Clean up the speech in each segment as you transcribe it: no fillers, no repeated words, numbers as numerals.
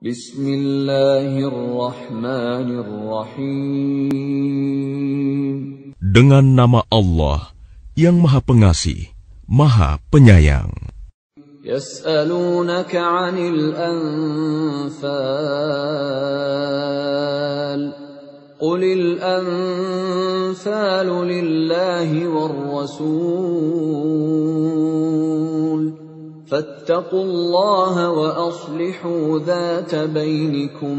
Bismillahirrahmanirrahim. Dengan nama Allah yang Maha Pengasih, Maha Penyayang. Yas'alunaka 'anil anfal. Qulil anfalu lillahi war rasul. فاتقوا الله وأصلحوا ذات بينكم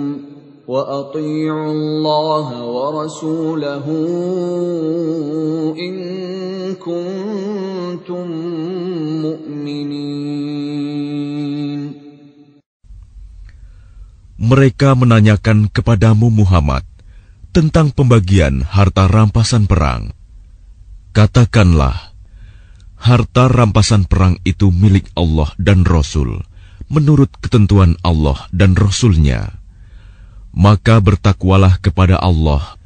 وأطيعوا الله ورسوله إن كنتم مؤمنين. Mereka menanyakan kepadamu Muhammad tentang pembagian harta rampasan perang. Katakanlah, harta rampasan perang itu milik Allah dan Rasul, menurut ketentuan Allah dan Rasul-Nya. Maka bertakwalah kepada Allah,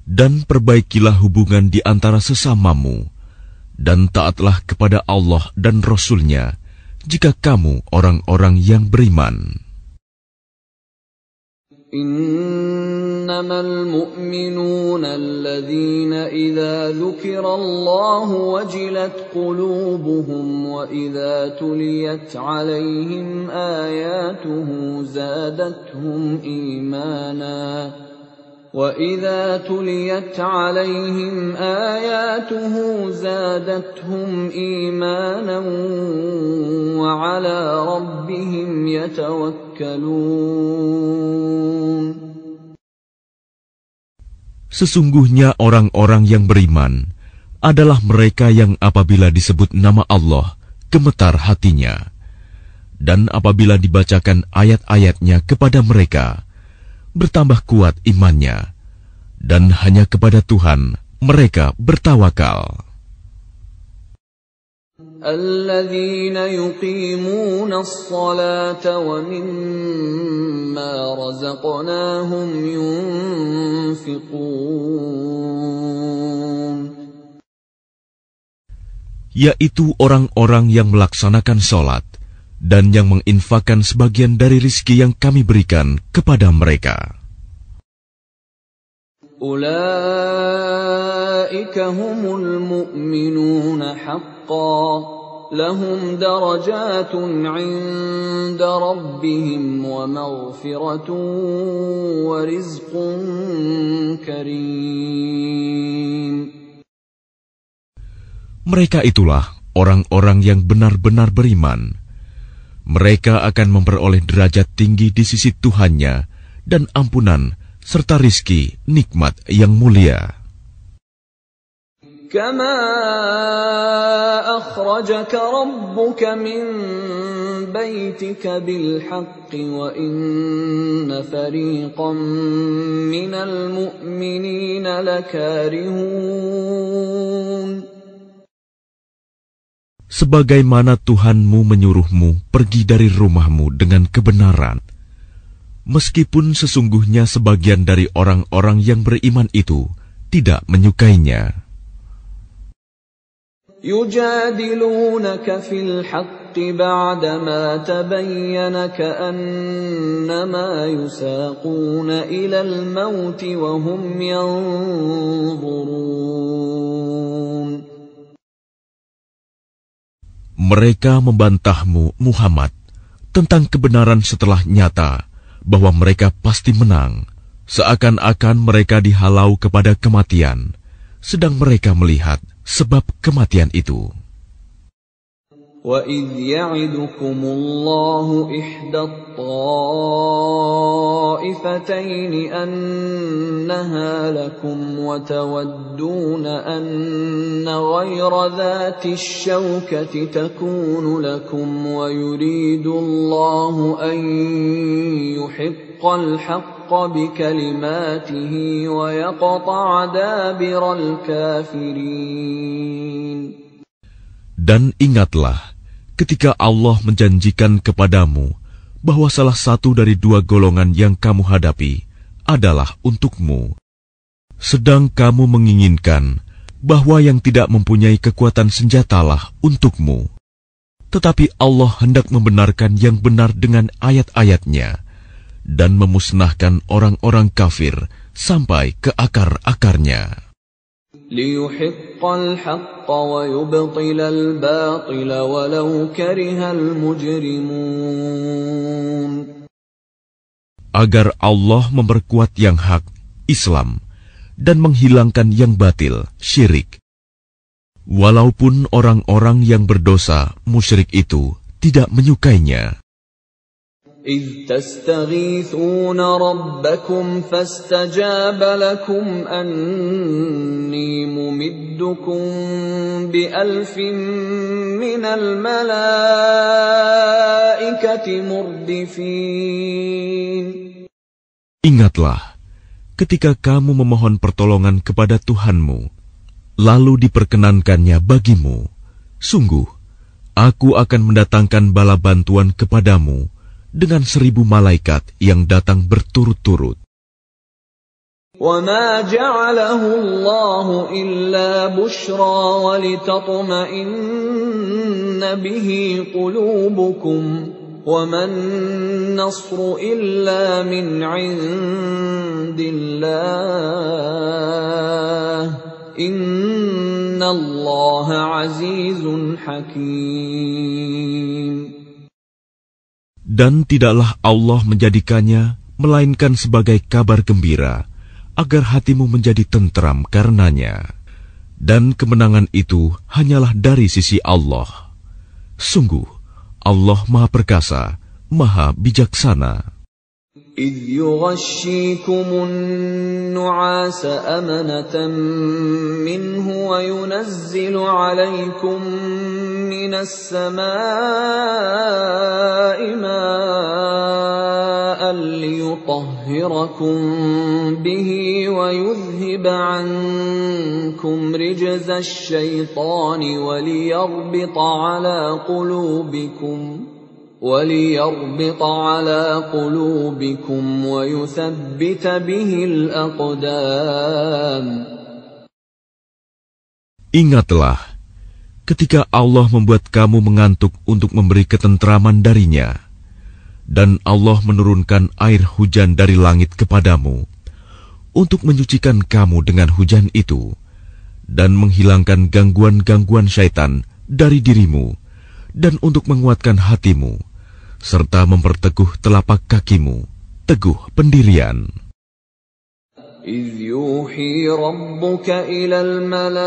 dan perbaikilah hubungan di antara sesamamu, dan taatlah kepada Allah dan Rasul-Nya, jika kamu orang-orang yang beriman. إنما المؤمنون الذين إذا ذكر الله وجلت قلوبهم وإذا تليت عليهم آياته زادتهم إيمانا وعلى ربهم يتوكلون. Sesungguhnya orang-orang yang beriman adalah mereka yang apabila disebut nama Allah, gemetar hatinya. Dan apabila dibacakan ayat-ayatnya kepada mereka, bertambah kuat imannya. Dan hanya kepada Tuhan mereka bertawakal. الذين يقيمون الصلاة ومما رزقناهم ينفقون. Yaitu orang-orang yang melaksanakan sholat dan yang menginfakkan sebagian dari rizki yang kami berikan kepada mereka. Ulaika humul mu'minuna haqqan, lahum darajatun 'inda rabbihim wa maghfiratun wa rizqun karim. Mereka itulah orang-orang yang benar-benar beriman. Mereka akan memperoleh derajat tinggi di sisi Tuhannya dan ampunan serta rizki nikmat yang mulia. Kama akhrajaka rabbuka min baitika bil haqqi wa inna fariqan minal mu'minina lakarihun. Sebagaimana Tuhanmu menyuruhmu pergi dari rumahmu dengan kebenaran, meskipun sesungguhnya sebagian dari orang-orang yang beriman itu tidak menyukainya. Yujadilunaka fil haqqi ba'dama tabayyana ka'annama yusaquna ilal mauti wa hum yanzurun. Mereka membantahmu, Muhammad, tentang kebenaran setelah nyata bahwa mereka pasti menang, seakan-akan mereka dihalau kepada kematian, sedang mereka melihat sebab kematian itu. وَإِذْ يَعِدُكُمُ اللَّهُ إِحْدَى الطَّائِفَتَيْنِ أَنَّهَا لَكُمْ وَتَوَدُّونَ أَنَّ غَيْرَ ذَاتِ الشَّوْكَةِ تَكُونُ لَكُمْ وَيُرِيدُ اللَّهُ أَن يُحِقَّ الْحَقَّ بِكَلِمَاتِهِ وَيَقْطَعَ دَابِرَ الْكَافِرِينَ. Dan ingatlah ketika Allah menjanjikan kepadamu bahwa salah satu dari dua golongan yang kamu hadapi adalah untukmu, sedang kamu menginginkan bahwa yang tidak mempunyai kekuatan senjatalah untukmu. Tetapi Allah hendak membenarkan yang benar dengan ayat-ayatnya, dan memusnahkan orang-orang kafir sampai ke akar-akarnya. لِيُحِقَّ الْحَقَّ وَيُبْطِلَ الْبَاطِلَ وَلَوْ كَرِهَ الْمُجْرِمُونَ. Agar Allah memperkuat yang hak, Islam, dan menghilangkan yang batil, syirik. Walaupun orang-orang yang berdosa, musyrik itu, tidak menyukainya. إِذْ تَسْتَغِيثُونَ رَبَّكُمْ فَاسْتَجَابَ لَكُمْ أَنِّي مُمِدُّكُمْ بِأَلْفٍ مِّنَ الْمَلَائِكَةِ مُرْدِفِينَ. Ingatlah, ketika kamu memohon pertolongan kepada Tuhanmu, lalu diperkenankannya bagimu, sungguh, aku akan mendatangkan bala bantuan kepadamu dengan 1000 malaikat yang datang berturut-turut. وَمَا جَعَلَهُ اللَّهُ إِلَّا بُشْرَى وَلِتَطْمَئِنَّ بِهِ قُلُوبُكُمْ وَمَا النَّصْرُ إِلَّا مِنْ عِندِ اللَّهِ إِنَّ اللَّهَ عَزِيزٌ حَكِيمٌ. Dan tidaklah Allah menjadikannya melainkan sebagai kabar gembira, agar hatimu menjadi tentram karenanya. Dan kemenangan itu hanyalah dari sisi Allah. Sungguh, Allah Maha Perkasa, Maha Bijaksana. إِذْ يُغَشِّيكُمُ النُّعَاسَ أَمَنَةً مِّنْهُ وَيُنَزِّلُ عَلَيْكُم مِّنَ السَّمَاءِ مَاءً لِّيُطَهِّرَكُم بِهِ وَيُذْهِبَ عَنكُمْ رِجْزَ الشَّيْطَانِ وَلِيَرْبِطَ عَلَى قُلُوبِكُمْ وَيُثَبِّتَ بِهِ الْأَقْدَامَ. Ingatlah, ketika Allah membuat kamu mengantuk untuk memberi ketentraman darinya, dan Allah menurunkan air hujan dari langit kepadamu, untuk menyucikan kamu dengan hujan itu, dan menghilangkan gangguan-gangguan syaitan dari dirimu, dan untuk menguatkan hatimu, serta memperteguh telapak kakimu, teguh pendirian. إِذْ يُوحِي رَبُّكَ إِلَى الْمَلَائِكَةِ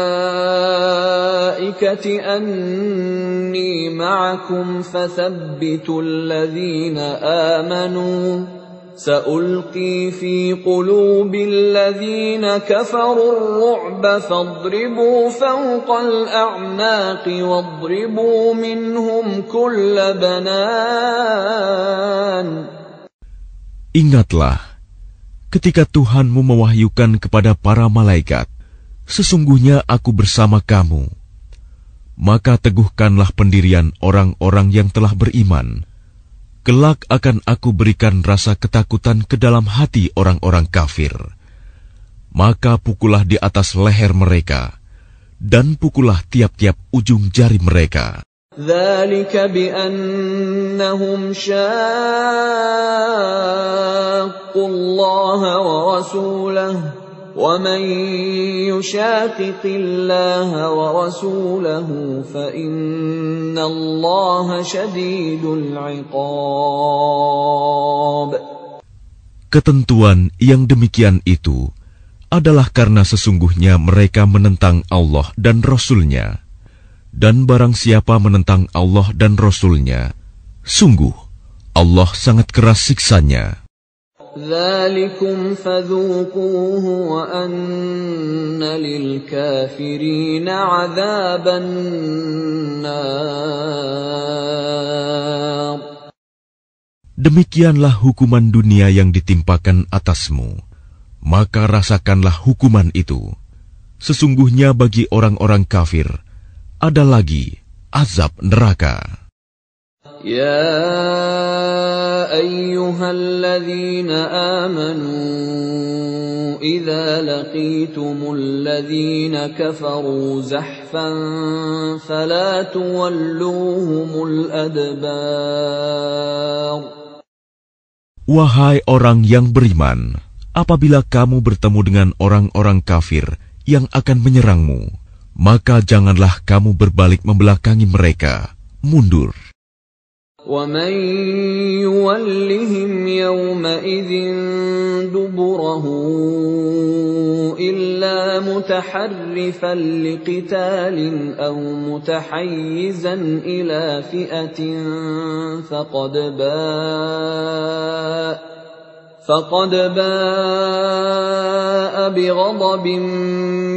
أَنِّي مَعَكُمْ فَثَبِّتُوا الَّذِينَ آمَنُوا سَأُلْقِي فِي قُلُوبِ الَّذِينَ كَفَرُوا الرُّعْبَ فَاضْرِبُوا فَوْقَ الْأَعْنَاقِ وَاضْرِبُوا مِنْهُمْ كُلَّ بَنَانٍ. Ingatlah, ketika Tuhanmu mewahyukan kepada para malaikat, sesungguhnya aku bersama kamu. Maka teguhkanlah pendirian orang-orang yang telah beriman. Kelak akan aku berikan rasa ketakutan ke dalam hati orang-orang kafir. Maka pukullah di atas leher mereka, dan pukullah tiap-tiap ujung jari mereka. ذَلِكَ بِأَنَّهُمْ شَاقُّوا اللَّهَ وَرَسُولَهُ وَمَن يُشَاقِقِ اللَّهَ وَرَسُولَهُ فَإِنَّ اللَّهَ شَدِيدُ الْعِقَابِ. Ketentuan yang demikian itu adalah karena sesungguhnya mereka menentang Allah dan Rasul-Nya. Dan barang siapa menentang Allah dan Rasul-Nya, sungguh Allah sangat keras siksanya. ذَلِكُمْ فَذُوقُوهُ وَأَنَّ لِلْكَافِرِينَ عَذَابَ النَّارِ. Demikianlah hukuman dunia yang ditimpakan atasmu, maka rasakanlah hukuman itu. Sesungguhnya bagi orang-orang kafir ada lagi azab neraka. يا أيها الذين آمنوا إذا لقيتم الذين كفروا زحفا فلا تولوهم الأدبار. Wahai orang yang beriman, apabila kamu bertemu dengan orang-orang kafir yang akan menyerangmu, maka janganlah kamu berbalik membelakangi mereka, mundur. وَمَن يُوَلِّهِمْ يَوْمَئِذٍ دُبُرَهُ إِلَّا مُتَحَرِّفًا لِقِتَالٍ أَوْ مُتَحَيِّزًا إِلَى فِئَةٍ فقد باء بغضب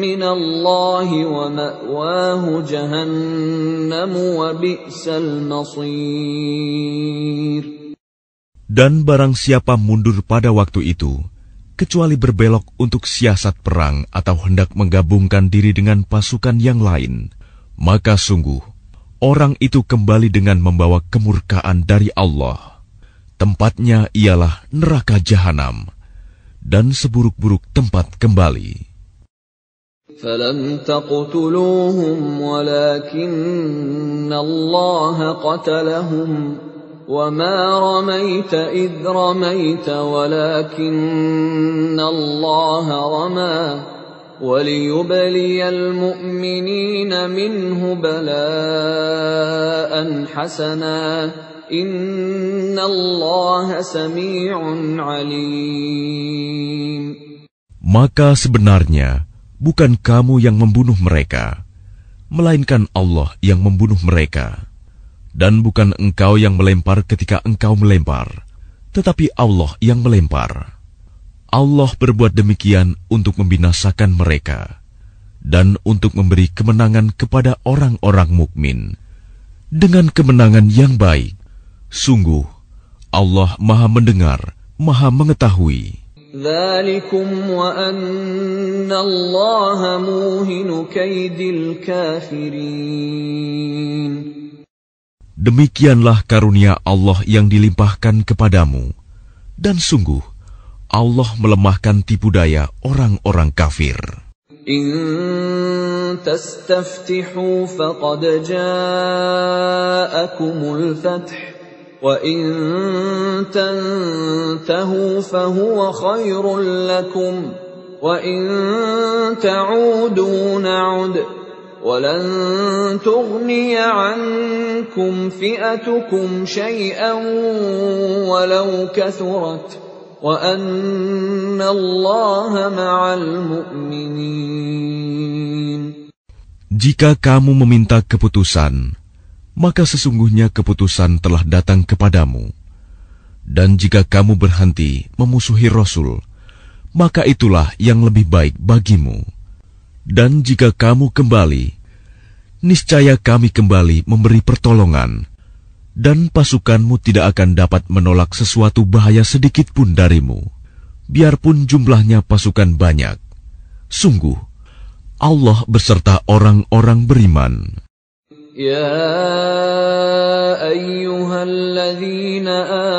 من الله ومأواه جهنم وبئس المصير. Dan barang siapa mundur pada waktu itu, kecuali berbelok untuk siasat perang atau hendak menggabungkan diri dengan pasukan yang lain, maka sungguh, orang itu kembali dengan membawa kemurkaan dari Allah. Tempatnya ialah neraka jahanam, dan seburuk-buruk tempat kembali. فَلَمْ تَقْتُلُوهُمْ وَلَكِنَّ اللَّهَ قَتَلَهُمْ وَمَا رَمَيْتَ إِذْ رَمَيْتَ وَلَكِنَّ اللَّهَ رَمَى وَلِيُبْلِيَ الْمُؤْمِنِينَ مِنْهُ بَلَاءً حَسَنًا Innallaha sami'un alim. Maka sebenarnya bukan kamu yang membunuh mereka, melainkan Allah yang membunuh mereka. Dan bukan engkau yang melempar ketika engkau melempar, tetapi Allah yang melempar. Allah berbuat demikian untuk membinasakan mereka dan untuk memberi kemenangan kepada orang-orang mukmin dengan kemenangan yang baik. Sungguh, Allah Maha Mendengar, Maha Mengetahui. Dzalikum wa anna Allaha muhinu kaidil kafirin. Demikianlah karunia Allah yang dilimpahkan kepadamu, dan sungguh, Allah melemahkan tipu daya orang-orang kafir. In tastaftihu faqad ja'akumul fath. وَإِن تَنْتَهُوا فَهُوَ خَيْرٌ لَكُمْ وَإِن تَعُودُوا نَعُدْ وَلَنْ تُغْنِيَ عَنْكُمْ فِئَتُكُمْ شَيْئًا وَلَوْ كَثُرَتْ وَأَنَّ اللَّهَ مَعَ الْمُؤْمِنِينَ. Jika kamu meminta keputusan, maka sesungguhnya keputusan telah datang kepadamu. Dan jika kamu berhenti memusuhi Rasul, maka itulah yang lebih baik bagimu. Dan jika kamu kembali, niscaya kami kembali memberi pertolongan, dan pasukanmu tidak akan dapat menolak sesuatu bahaya sedikit pun darimu, biarpun jumlahnya pasukan banyak. Sungguh, Allah beserta orang-orang beriman. يا أيها الذين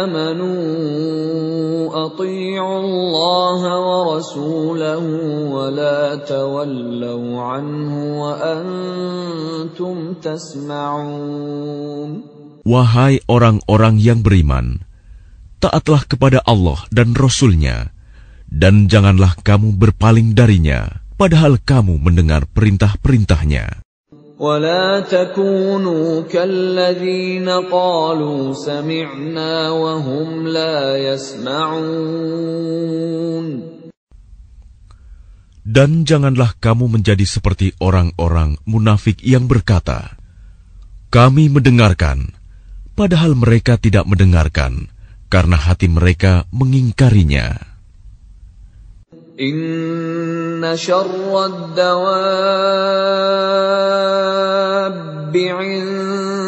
آمنوا أطيعوا الله ورسوله ولا تولوا عنه وأنتم تسمعون. Wahai orang-orang yang beriman, taatlah kepada Allah dan Rasul-Nya, dan janganlah kamu berpaling darinya, padahal kamu mendengar perintah-perintahnya. ولا تكونوا كالذين قالوا سمعنا وهم لا يسمعون. Dan janganlah kamu menjadi seperti orang-orang munafik yang berkata, kami mendengarkan, padahal mereka tidak mendengarkan, karena hati mereka mengingkarinya. Inna syarrad dawabbi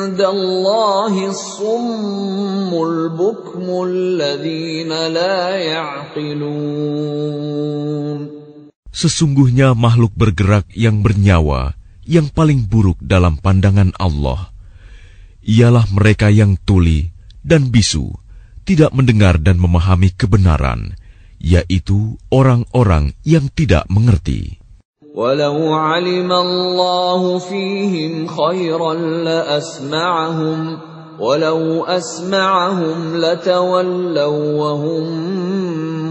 'indallahi as-summul bukmul ladzina la ya'qilun. Sesungguhnya makhluk bergerak yang bernyawa yang paling buruk dalam pandangan Allah ialah mereka yang tuli dan bisu, tidak mendengar dan memahami kebenaran, yaitu orang-orang yang tidak mengerti. Walau 'alima Allahu fihim khairan la asma'ahum ولو أسمعهم لتولوا وهم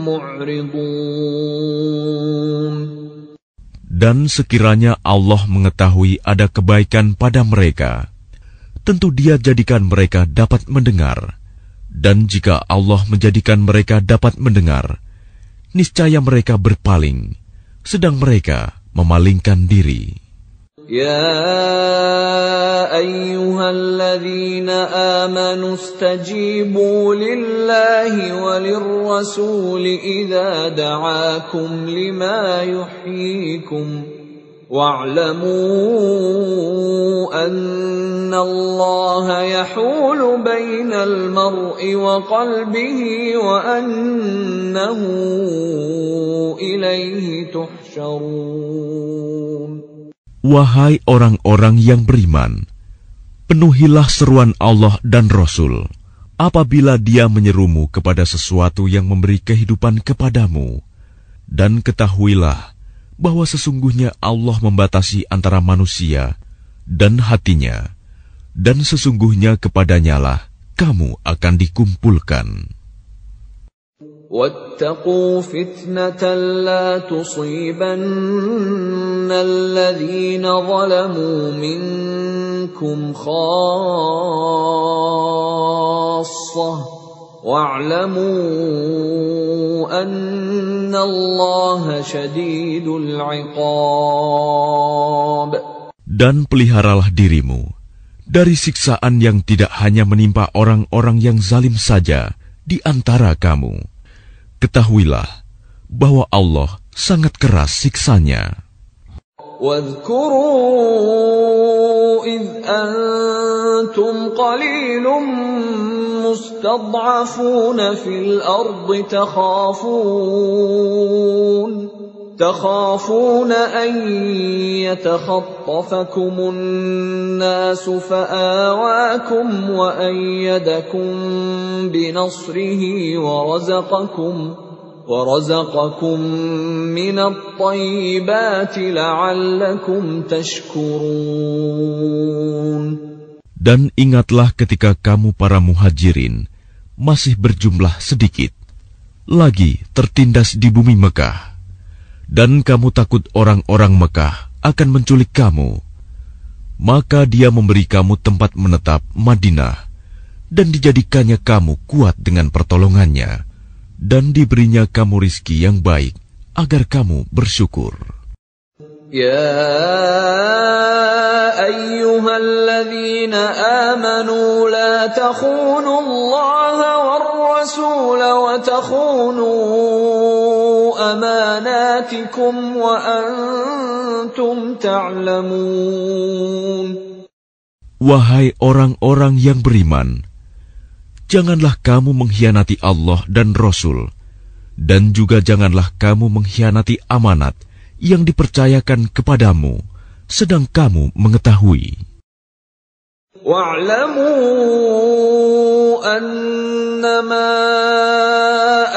معرضون. Dan sekiranya Allah mengetahui ada kebaikan pada mereka, tentu Dia jadikan mereka dapat mendengar. Dan jika Allah menjadikan mereka dapat mendengar, niscaya mereka berpaling, sedang mereka memalingkan diri. Ya ayyuhalladzina amanu istajibu lillahi walirrasuli idza da'akum lima yuhyikum wa'lamu anna Allaha yahulu bainal mar'i wa qalbihi wa annahu ilaihi tuhsyarun. Wahai orang-orang yang beriman, penuhilah seruan Allah dan Rasul apabila Dia menyerumu kepada sesuatu yang memberi kehidupan kepadamu. Dan ketahuilah bahwa sesungguhnya Allah membatasi antara manusia dan hatinya, dan sesungguhnya kepadanyalah kamu akan dikumpulkan. وَاتَّقُوا فِتْنَةً لَا تُصِيبَنَّ الَّذِينَ ظَلَمُوا مِنكُمْ خَاصَّةً وَاعْلَمُوا أَنَّ اللَّهَ شَدِيدُ الْعِقَابِ. Dan peliharalah dirimu dari siksaan yang tidak hanya menimpa orang-orang yang zalim saja di antara kamu. Ketahuilah bahwa Allah sangat keras siksanya. واذكروا إذ أنتم قليل مستضعفون في الأرض تخافون أن يتخطفكم الناس فآواكم وأيدكم بنصره ورزقكم من الطيبات لعلكم تشكرون. Dan ingatlah ketika kamu para muhajirin masih berjumlah sedikit, lagi tertindas di bumi Mekah, dan kamu takut orang-orang Mekah akan menculik kamu, maka Dia memberi kamu tempat menetap Madinah, dan dijadikannya kamu kuat dengan pertolongannya, dan diberinya kamu rizki yang baik agar kamu bersyukur. Ya ayyuhalladzina amanu la takhunu Allaha war rasul wa takhunu amanatikum wa antum ta'lamun. Wahai orang-orang yang beriman, janganlah kamu mengkhianati Allah dan Rasul, dan juga janganlah kamu mengkhianati amanat yang dipercayakan kepadamu, sedang kamu mengetahui. Wa'lamu annama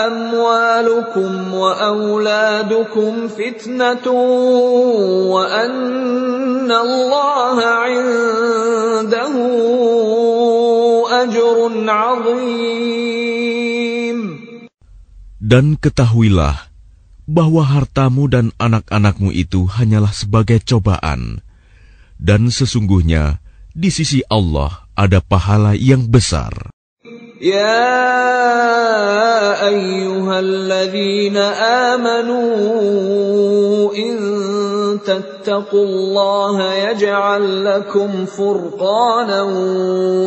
amwalukum wa auladukum fitnatun wa anna Allaha 'indahu ajrun 'azim. Dan ketahuilah bahwa hartamu dan anak-anakmu itu hanyalah sebagai cobaan, dan sesungguhnya di sisi Allah ada pahala yang besar. Ya ayyuhalladzina amanu in tattaqullaha yaj'al lakum furqanan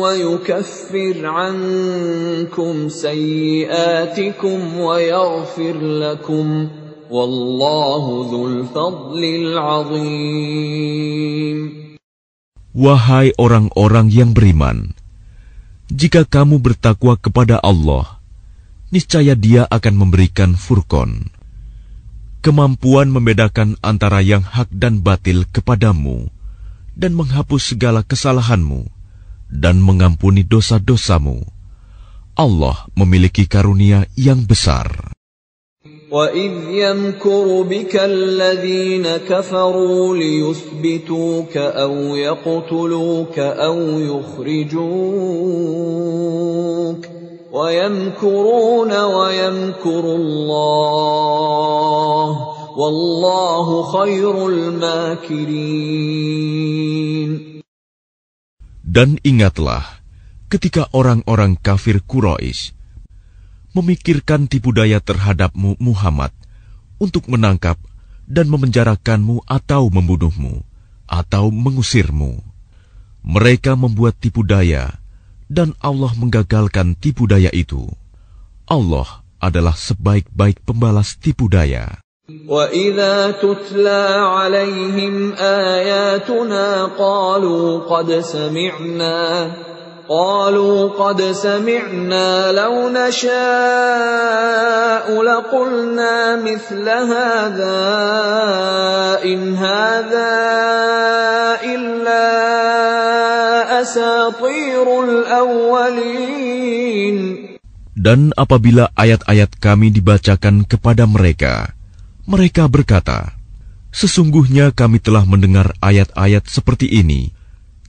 wa yukaffir 'ankum sayyi'atikum wa yaghfir lakum wallahu dzul fadlil 'adzim. Wahai orang-orang yang beriman, jika kamu bertakwa kepada Allah, niscaya Dia akan memberikan furqan, kemampuan membedakan antara yang hak dan batil kepadamu, dan menghapus segala kesalahanmu, dan mengampuni dosa-dosamu. Allah memiliki karunia yang besar. وَإِذْ يَمْكُرُ بِكَ الَّذِينَ كَفَرُوا لِيُثْبِتُوكَ أَوْ يَقْتُلُوكَ أَوْ يُخْرِجُوكَ وَيَمْكُرُونَ وَيَمْكُرُ اللَّهُ وَاللَّهُ خَيْرُ الْمَاكِرِينَ. Dan ingatlah ketika orang-orang kafir Quraisy memikirkan tipu daya terhadapmu Muhammad untuk menangkap dan memenjarakanmu atau membunuhmu atau mengusirmu. Mereka membuat tipu daya dan Allah menggagalkan tipu daya itu. Allah adalah sebaik-baik pembalas tipu daya. وَإِذَا تُتْلَى عَلَيْهِمْ آيَاتُنَا قَالُوا قَدْ سَمِعْنَا لَوْ نَشَاءُ لَقُلْنَا مِثْلَ هَذَا إِنْ هَذَا إِلَّا أَسَاطِيرُ الْأَوَّلِينَ. Dan apabila ayat-ayat kami dibacakan kepada mereka, mereka berkata, sesungguhnya kami telah mendengar ayat-ayat seperti ini.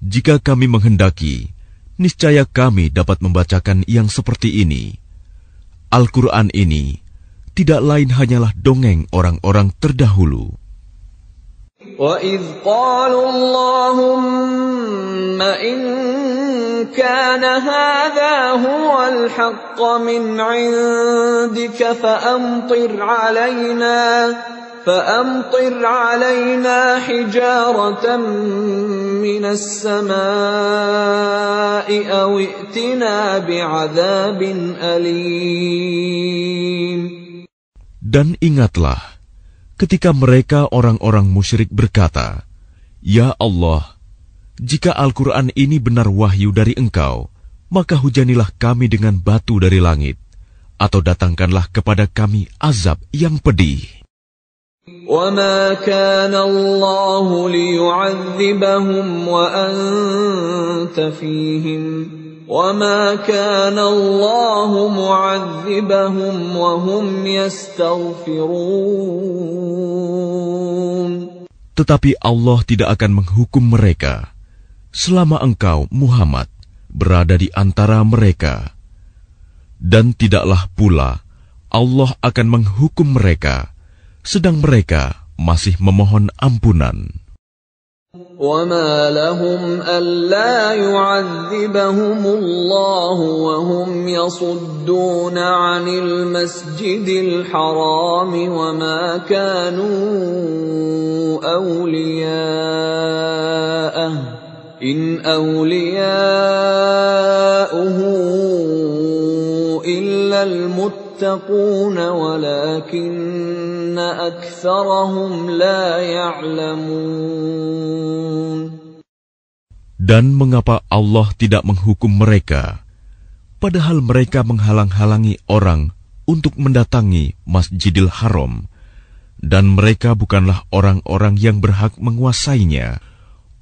Jika kami menghendaki, niscaya kami dapat membacakan yang seperti ini. Al-Quran ini tidak lain hanyalah dongeng orang-orang terdahulu. وَإِذْ قَالُوا اللَّهُمَّ إِنْ كَانَ هَذَا هُوَ الْحَقَّ مِنْ عِنْدِكَ فَأَمْطِرْ عَلَيْنَا حِجَارَةً مِنَ السَّمَاءِ أَوْ ائْتِنَا بِعَذَابٍ أَلِيمٍ. Dan ingatlah ketika mereka orang-orang musyrik berkata, Ya Allah, jika Al-Quran ini benar wahyu dari Engkau, maka hujanilah kami dengan batu dari langit, atau datangkanlah kepada kami azab yang pedih. وَمَا كَانَ اللَّهُ لِيُعَذِّبَهُمْ وَأَنْتَ فِيهِمْ وَمَا كَانَ اللَّهُ مُعَذِّبَهُمْ وَهُمْ يَسْتَغْفِرُونَ. Tetapi Allah tidak akan menghukum mereka selama engkau, Muhammad, berada di antara mereka. Dan tidaklah pula Allah akan menghukum mereka sedang mereka masih memohon ampunan. وَمَا لَهُمْ أَلَّا يُعَذِّبَهُمُ اللَّهُ وَهُمْ يَصُدُّونَ عَنِ الْمَسْجِدِ الْحَرَامِ وَمَا كَانُوا أَوْلِيَاءَهُ إِنْ أَوْلِيَاؤُهُ إِلَّا الْمُتَّقُونَ وَلَكِنَّ أَكْثَرَهُمْ لَا يَعْلَمُونَ. Dan mengapa Allah tidak menghukum mereka, padahal mereka menghalang-halangi orang untuk mendatangi Masjidil Haram, dan mereka bukanlah orang-orang yang berhak menguasainya.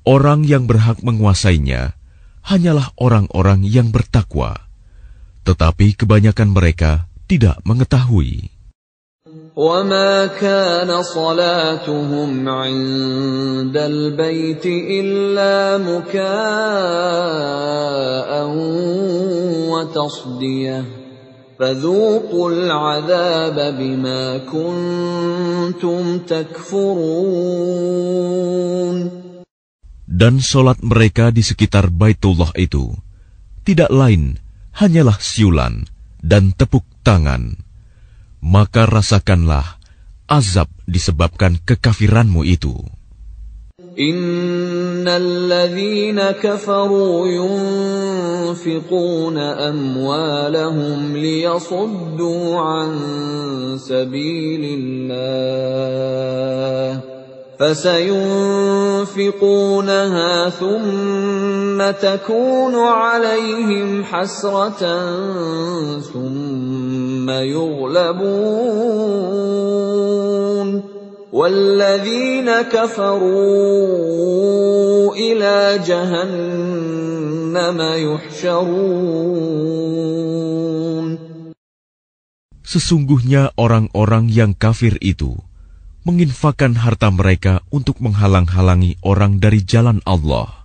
Orang yang berhak menguasainya hanyalah orang-orang yang bertakwa, tetapi kebanyakan mereka tidak mengetahui. وَمَا كَانَ صَلَاتُهُمْ عِندَ الْبَيْتِ إِلَّا مُكَاءً وَتَصْدِيَةً فَذُوقُوا الْعَذَابَ بِمَا كُنتُمْ تَكْفُرُونَ. Dan solat mereka di sekitar Baitullah itu tidak lain hanyalah siulan dan tepuk tangan. Maka rasakanlah azab disebabkan kekafiranmu itu. Innal ladzina kafaru yunfiquna amwalahum liyasuddu an sabilillah فسينفقونها ثم تكون عليهم حسرة ثم يغلبون والذين كفروا إلى جهنم يحشرون. Sesungguhnya orang-orang yang kafir itu menginfakkan harta mereka untuk menghalang-halangi orang dari jalan Allah.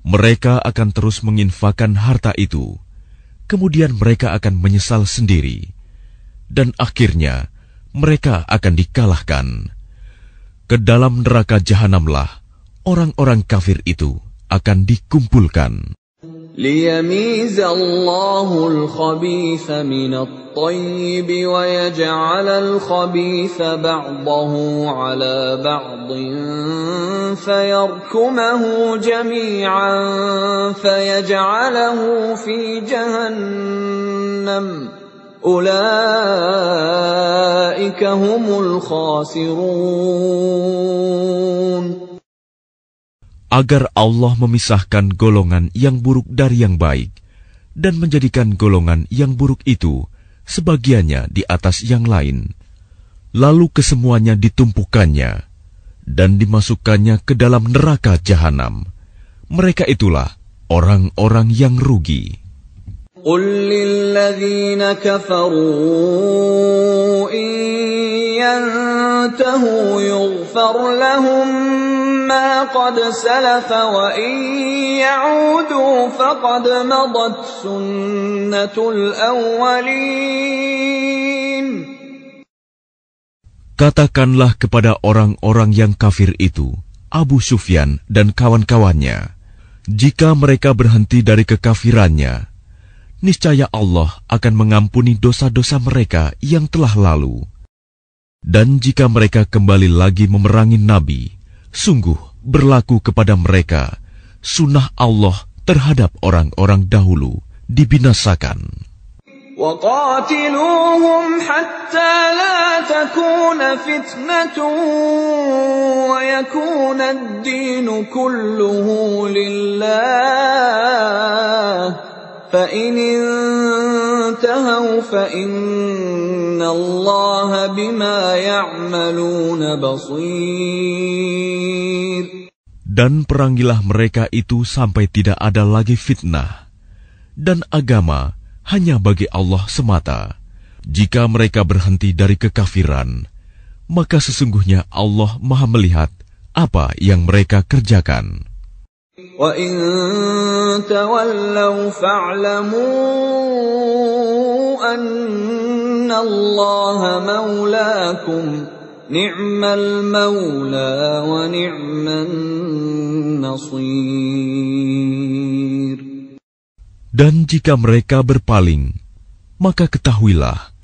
Mereka akan terus menginfakkan harta itu, kemudian mereka akan menyesal sendiri, dan akhirnya mereka akan dikalahkan. Ke dalam neraka jahanamlah orang-orang kafir itu akan dikumpulkan. ليميز الله الخبيث من الطيب ويجعل الخبيث بعضه على بعض فيركمه جميعا فيجعله في جهنم أولئك هم الخاسرون. Agar Allah memisahkan golongan yang buruk dari yang baik, dan menjadikan golongan yang buruk itu sebagiannya di atas yang lain, lalu kesemuanya ditumpukannya dan dimasukkannya ke dalam neraka jahanam. Mereka itulah orang-orang yang rugi. قل للذين كفروا إن ينتهوا يغفر لهم ما قد سلف وإن يعودوا فقد مضت سنة الأولين. Katakanlah kepada orang-orang yang kafir itu, Abu Sufyan dan kawan-kawannya, jika mereka berhenti dari kekafirannya, niscaya Allah akan mengampuni dosa-dosa mereka yang telah lalu. Dan jika mereka kembali lagi memerangi Nabi, sungguh berlaku kepada mereka sunnah Allah terhadap orang-orang dahulu dibinasakan. وَقَاتِلُوهُمْ حَتَّى لَا تَكُونَ فِتْنَةٌ وَيَكُونَ الدِّينُ كُلُّهُ لِلَّهِ فَإِنِ انتهوا فَإِنَّ اللَّهَ بِمَا يَعْمَلُونَ بَصِيرٌ. Dan perangilah mereka itu sampai tidak ada lagi fitnah, dan agama hanya bagi Allah semata. Jika mereka berhenti dari kekafiran, maka sesungguhnya Allah Maha melihat apa yang mereka kerjakan. وَإِن تَوَلَّوْا فَاعْلَمُوا أَنَّ اللَّهَ مَوْلَاكُمْ نِعْمَ الْمَوْلَى وَنِعْمَ النَّصِيرُ. Dan jika mereka berpaling, maka ketahuilah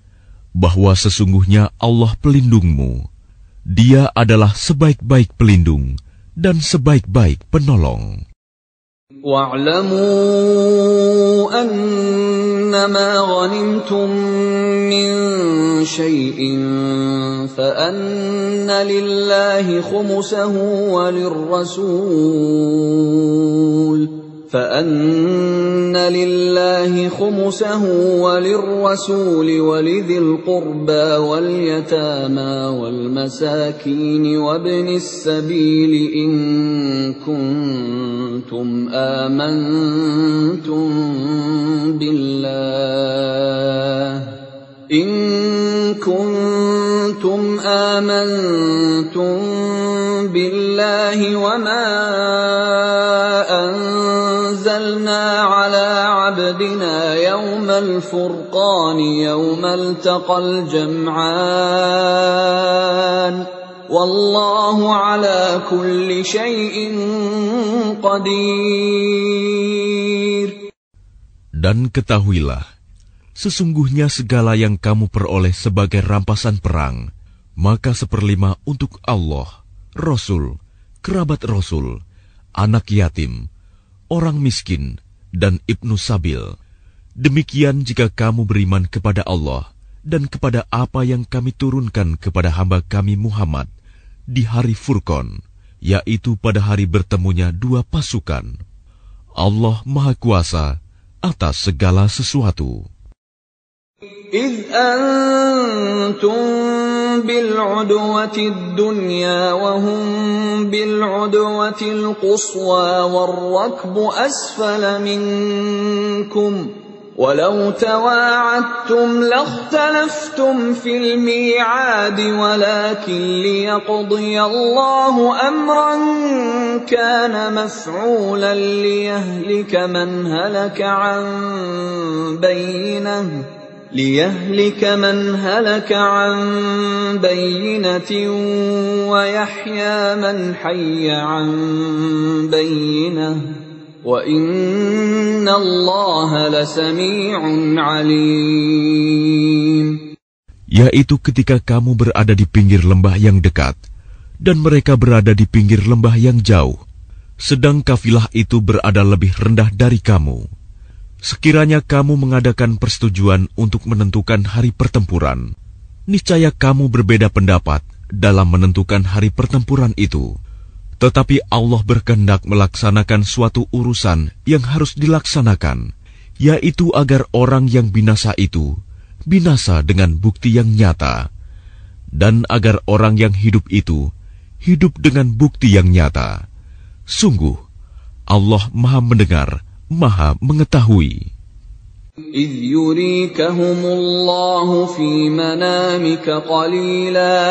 bahwa sesungguhnya Allah pelindungmu. Dia adalah sebaik-baik pelindung dan sebaik-baik penolong. وَاعْلَمُوا أَنَّمَا غَنِمْتُم مِّن شَيْءٍ فَأَنَّ لِلَّهِ خُمُسَهُ وَلِلرَّسُولِ وَلِذِي الْقُرْبَى وَالْيَتَامَى وَالْمَسَاكِينِ وَابْنِ السَّبِيلِ إِن كُنتُمْ آمنتم بالله وما أنزلنا على عبدنا يوم الفرقان يوم التقى الجمعان والله على كل شيء قدير. Dan ketahuilah, sesungguhnya segala yang kamu peroleh sebagai rampasan perang, maka 1/5 untuk Allah, Rasul, kerabat Rasul, anak yatim, orang miskin, dan ibnu sabil. Demikian jika kamu beriman kepada Allah dan kepada apa yang kami turunkan kepada hamba kami Muhammad di hari Furqan, yaitu pada hari bertemunya dua pasukan. Allah Maha Kuasa atas segala sesuatu. إِذْ أَنْتُمْ بِالْعُدْوَةِ الدُّنْيَا وَهُمْ بِالْعُدْوَةِ الْقُصْوَى وَالرَّكْبُ أَسْفَلَ مِنْكُمْ ولو تواعدتم لاختلفتم في الميعاد ولكن ليقضي الله أمرا كان مفعولا ليهلك من هلك عن بينة ويحيى من حي عن بينة وَإِنَّ اللَّهَ لَسَمِيعٌ عَلِيمٌ. Yaitu ketika kamu berada di pinggir lembah yang dekat, dan mereka berada di pinggir lembah yang jauh, sedang kafilah itu berada lebih rendah dari kamu. Sekiranya kamu mengadakan persetujuan untuk menentukan hari pertempuran, niscaya kamu berbeda pendapat dalam menentukan hari pertempuran itu. Tetapi Allah berkehendak melaksanakan suatu urusan yang harus dilaksanakan, yaitu agar orang yang binasa itu binasa dengan bukti yang nyata, dan agar orang yang hidup itu hidup dengan bukti yang nyata. Sungguh, Allah Maha Mendengar, Maha Mengetahui. إِذْ يُرِيكَهُمُ اللَّهُ فِي مَنَامِكَ قَلِيلًا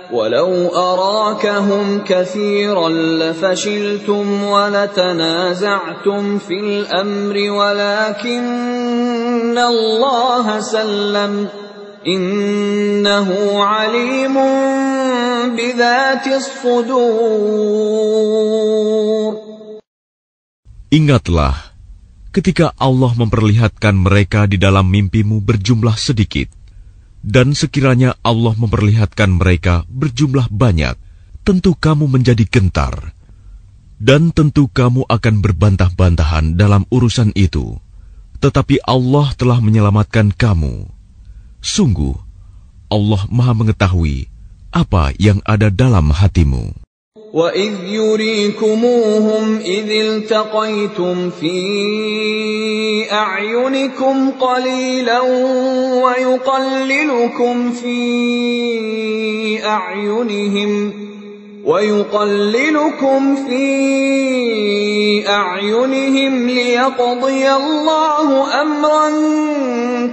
وَلَوْ أَرَاكَهُمْ كَثِيرًا لَفَشِلْتُمْ وَلَتَنَازَعْتُمْ فِي الْأَمْرِ وَلَكِنَّ اللَّهَ سَلَّمَ إِنَّهُ عَلِيمٌ بِذَاتِ الصُّدُورِ. Ingatlah ketika Allah memperlihatkan mereka di dalam mimpimu berjumlah sedikit. Dan sekiranya Allah memperlihatkan mereka berjumlah banyak, tentu kamu menjadi gentar. Dan tentu kamu akan berbantah-bantahan dalam urusan itu. Tetapi Allah telah menyelamatkan kamu. Sungguh, Allah Maha Mengetahui apa yang ada dalam hatimu. وَإِذْ يُرِيكُمُوهُمْ إِذِ الْتَقَيْتُمْ فِي أَعْيُنِكُمْ قَلِيلًا وَيُقَلِّلُكُمْ فِي أَعْيُنِهِمْ لِيَقْضِيَ اللَّهُ أَمْرًا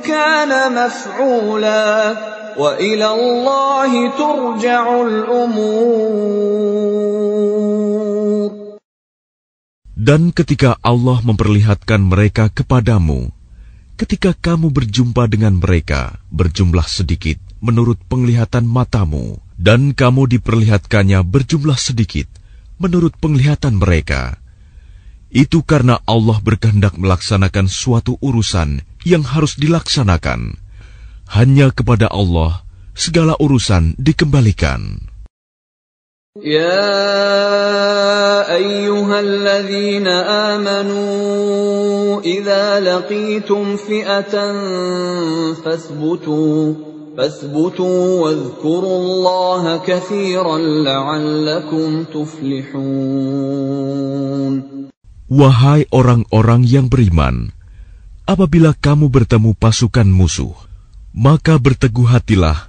كَانَ مَفْعُولًا وَإِلَى اللَّهِ تُرْجَعُ الْأُمُورُ. Dan ketika Allah memperlihatkan mereka kepadamu, ketika kamu berjumpa dengan mereka berjumlah sedikit menurut penglihatan matamu, dan kamu diperlihatkannya berjumlah sedikit menurut penglihatan mereka, itu karena Allah berkehendak melaksanakan suatu urusan yang harus dilaksanakan. Hanya kepada Allah segala urusan dikembalikan. يا أيها الذين آمنوا إذا لقيتم فئة فاثبتوا واذكروا الله كثيرا لعلكم تفلحون. Wahai orang-orang yang beriman, apabila kamu bertemu pasukan musuh, maka berteguh hatilah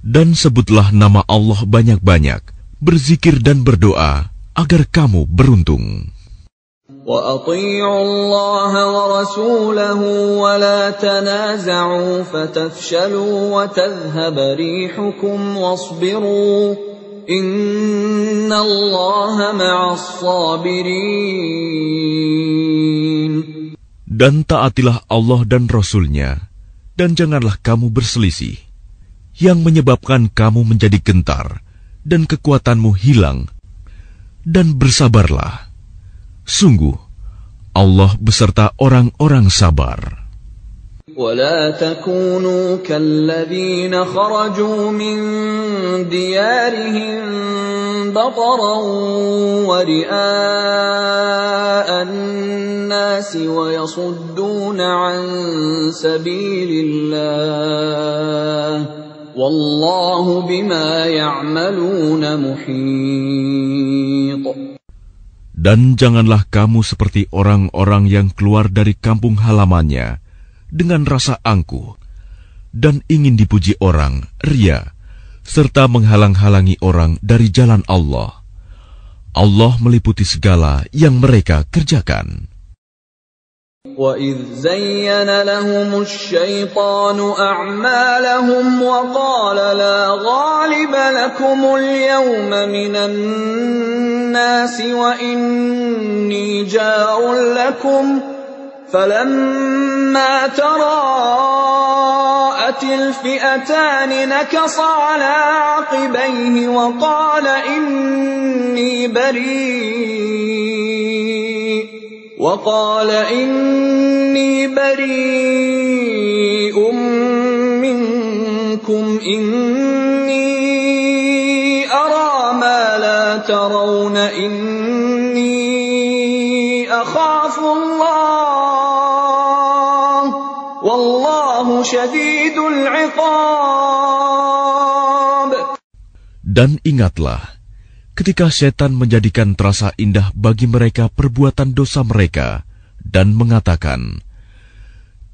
dan sebutlah nama Allah banyak-banyak. Berzikir dan berdoa agar kamu beruntung. وَأَطِيعُوا اللَّهَ وَرَسُولَهُ وَلَا تَنَازَعُوا فَتَفْشَلُوا وَتَذْهَبَ رِيحُكُمْ وَاصْبِرُوا إِنَّ اللَّهَ مَعَ الصَّابِرِينَ. Dan taatilah Allah dan Rasul-Nya, dan janganlah kamu berselisih, yang menyebabkan kamu menjadi gentar dan kekuatanmu hilang, dan bersabarlah. Sungguh, Allah beserta orang-orang sabar. وَلَا تَكُونُوا كَالَّذِينَ خَرَجُوا مِنْ دِيَارِهِمْ بَطَرًا وَرِئَاءَ النَّاسِ وَيَصُدُّونَ عَنْ سَبِيلِ اللَّهِ وَاللَّهُ بِمَا يَعْمَلُونَ مُحِيطٌ. Dan janganlah kamu seperti orang-orang yang keluar dari kampung halamannya dengan rasa angkuh dan ingin dipuji orang, ria, serta menghalang-halangi orang dari jalan Allah. Allah meliputi segala yang mereka kerjakan. وَإِذْ زَيَّنَ لَهُمُ الشَّيْطَانُ أَعْمَالَهُمْ وَقَالَ لَا غَالِبَ لَكُمُ الْيَوْمَ مِنَ النَّاسِ وَإِنِّي جَارٌ لَكُمْ فَلَمَّا تَرَاءَتِ الْفِئَتَانِ نَكَصَ عَلَى عَقِبَيْهِ وَقَالَ إِنِّي بَرِيءٌ مِّنكُمْ إِنِّي أَرَىٰ مَا لَا تَرَوْنَ إِنِّي أَخَافُ اللَّهَ وَاللَّهُ شَدِيدُ الْعِقَابِ. Dan ingatlah, ketika setan menjadikan terasa indah bagi mereka perbuatan dosa mereka dan mengatakan,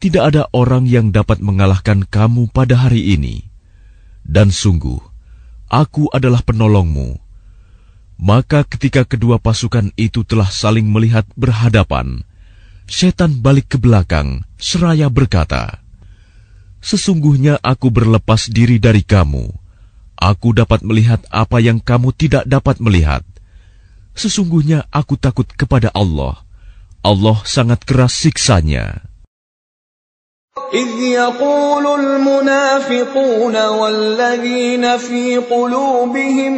tidak ada orang yang dapat mengalahkan kamu pada hari ini. Dan sungguh, aku adalah penolongmu. Maka ketika kedua pasukan itu telah saling melihat berhadapan, setan balik ke belakang seraya berkata, sesungguhnya aku berlepas diri dari kamu. Aku dapat melihat apa yang kamu tidak dapat melihat. Sesungguhnya aku takut kepada Allah. Allah sangat keras siksanya. إِذْ يَقُولُ الْمُنَافِقُونَ وَالَّذِينَ فِي قُلُوبِهِم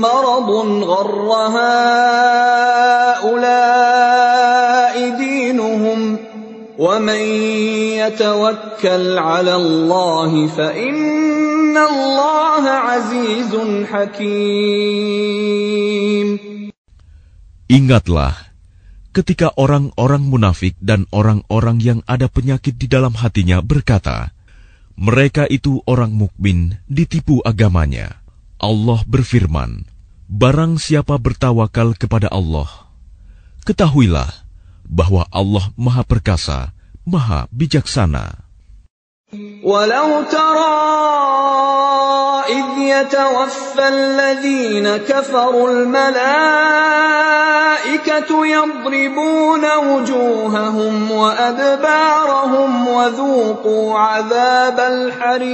مَّرَضٌ غَرَّ هَٰؤُلَاءِ دِينُهُمْ وَمَن يَتَوَكَّلْ عَلَى اللَّهِ فَإِنَّ اللَّهَ عَزِيزٌ حَكِيمٌ. Ingatlah ketika orang-orang munafik dan orang-orang yang ada penyakit di dalam hatinya berkata, mereka itu orang mukmin ditipu agamanya. Allah berfirman, barang siapa bertawakal kepada Allah, ketahuilah bahwa Allah Maha Perkasa, Maha Bijaksana. وَلَوْ تَرَىٰ إِذْ يَتَوَفَّى الَّذِينَ كَفَرُوا الْمَلَائِكَةُ يَضْرِبُونَ وُجُوهَهُمْ وَأَدْبَارَهُمْ وَذُوقُوا عَذَابَ الْحَرِيقِ.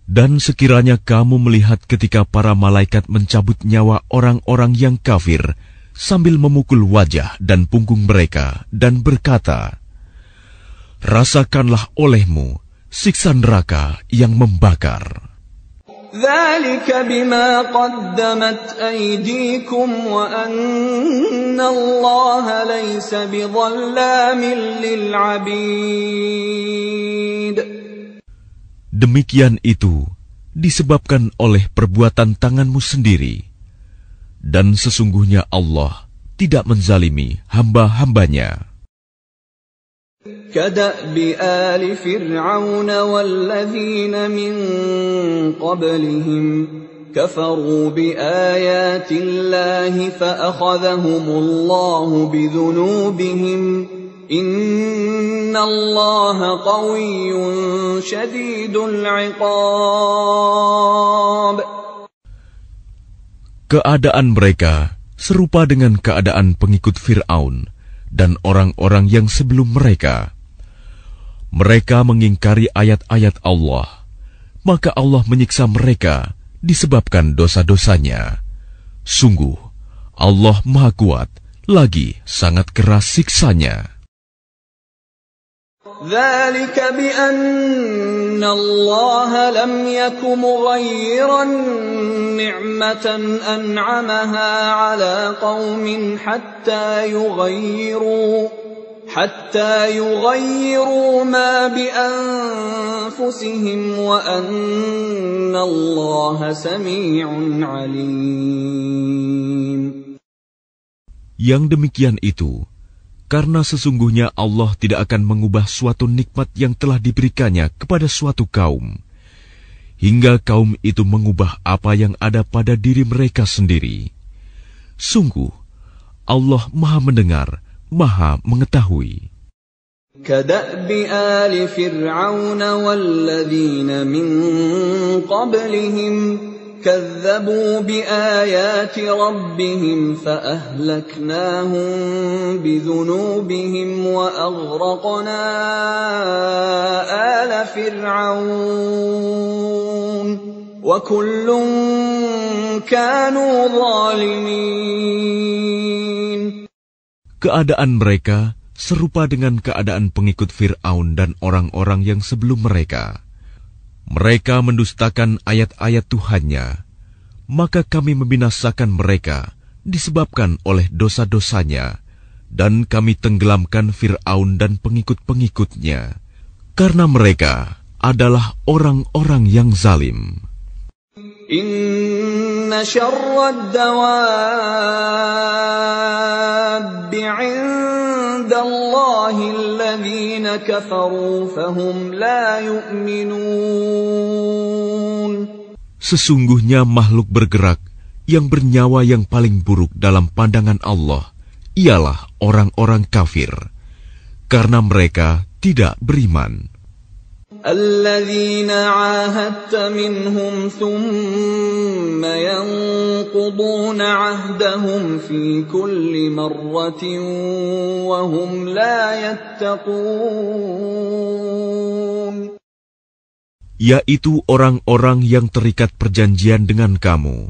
Dan sekiranya kamu melihat ketika para malaikat mencabut nyawa orang-orang yang kafir sambil memukul wajah dan punggung mereka dan berkata, rasakanlah olehmu siksa neraka yang membakar. ذَلِكَ بِمَا قَدَّمَتْ أَيْدِيكُمْ وَأَنَّ اللَّهَ لَيْسَ بِظَلَّامٍ لِلْعَبِيدِ. Demikian itu disebabkan oleh perbuatan tanganmu sendiri, dan sesungguhnya Allah tidak menzalimi hamba-hambanya. كَدَأْبِ آلِ فِرْعَوْنَ وَالَّذِينَ مِن قَبْلِهِمْ كَفَرُوا بِآيَاتِ اللَّهِ فَأَخَذَهُمُ اللَّهُ بِذُنُوبِهِمْ إِنَّ اللَّهَ قَوِيٌّ شَدِيدُ الْعِقَابِ. Keadaan mereka serupa dengan keadaan pengikut Fir'aun dan orang-orang yang sebelum mereka. Mereka mengingkari ayat-ayat Allah, maka Allah menyiksa mereka disebabkan dosa-dosanya. Sungguh, Allah Maha Kuat, lagi sangat keras siksanya. ذَلِكَ بِأَنَّ اللَّهَ لَمْ يَكُ مُغَيِّرًا نِعْمَةً أَنْعَمَهَا عَلَى قَوْمٍ حَتَّى يُغَيِّرُوا مَا بِأَنفُسِهِمْ وَأَنَّ اللَّهَ سَمِيعٌ عَلِيمٌ. Yang demikian itu karena sesungguhnya Allah tidak akan mengubah suatu nikmat yang telah diberikannya kepada suatu kaum, hingga kaum itu mengubah apa yang ada pada diri mereka sendiri. Sungguh, Allah Maha Mendengar, Maha Mengetahui. كَدَأْبِ آلِ فِرْعَوْنَ وَالَّذِينَ مِن قَبْلِهِمْ كذبوا بآيات ربهم فأهلكناهم بذنوبهم وأغرقنا آل فرعون وكل كانوا ظالمين. Keadaan mereka serupa dengan keadaan pengikut Fir'aun dan orang-orang yang sebelum mereka. Mereka mendustakan ayat-ayat Tuhannya, maka kami membinasakan mereka disebabkan oleh dosa-dosanya, dan kami tenggelamkan Fir'aun dan pengikut-pengikutnya, karena mereka adalah orang-orang yang zalim. Inna syarrad dawabbi 'indallahi alladhina kafaru fahum la yu'minun. Sesungguhnya makhluk bergerak yang bernyawa yang paling buruk dalam pandangan Allah ialah orang-orang kafir, karena mereka tidak beriman. الذين عاهدت منهم ثم ينقضون عهدهم في كل مرة وهم لا يتقون. Yaitu orang-orang yang terikat perjanjian dengan kamu,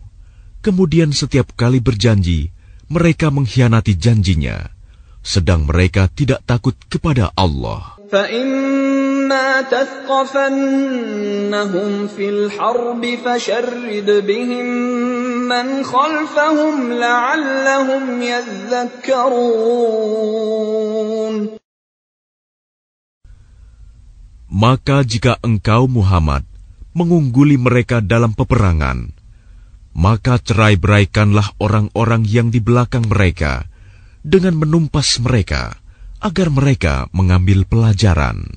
kemudian setiap kali berjanji mereka mengkhianati janjinya, sedang mereka tidak takut kepada Allah. فَإِمَّا تَثْقَفَنَّهُمْ فِي الْحَرْبِ فَشَرِّدْ بِهِمْ مَنْ خَلْفَهُمْ لَعَلَّهُمْ يَذَّكَّرُونَ. Maka jika engkau Muhammad mengungguli mereka dalam peperangan, maka cerai-beraikanlah orang-orang yang di belakang mereka dengan menumpas mereka, agar mereka mengambil pelajaran.